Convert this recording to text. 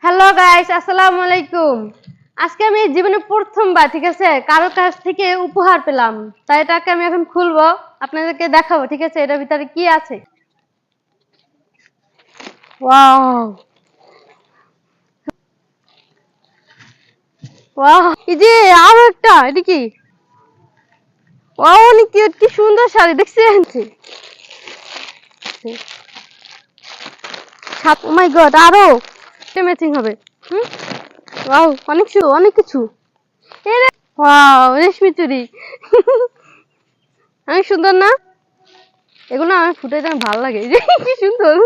Hello guys, আসসালামু আলাইকুম। আজকে আমি জীবনে প্রথমবার, ঠিক আছে, কারো কাছ থেকে উপহার পেলাম। তাই এটাকে আমি এখন খুলবো, আপনাদেরকে দেখাবো, ঠিক আছে, এটার ভিতরে কি আছে। ওয়াও ওয়াও, এই যে আরো একটা, এটা কি? ওয়াও, অনেক কিউট, কি সুন্দর শাড়ি দেখছেন। ও মাই গড, আরো ম্যাচিং হবে। হুম, ওয়াও, অনেক কিছু। ওয়াও, রেশমি চুড়ি। অনেক সুন্দর না? এগুলো আমার ফুটে ভালো লাগে। কি সুন্দর।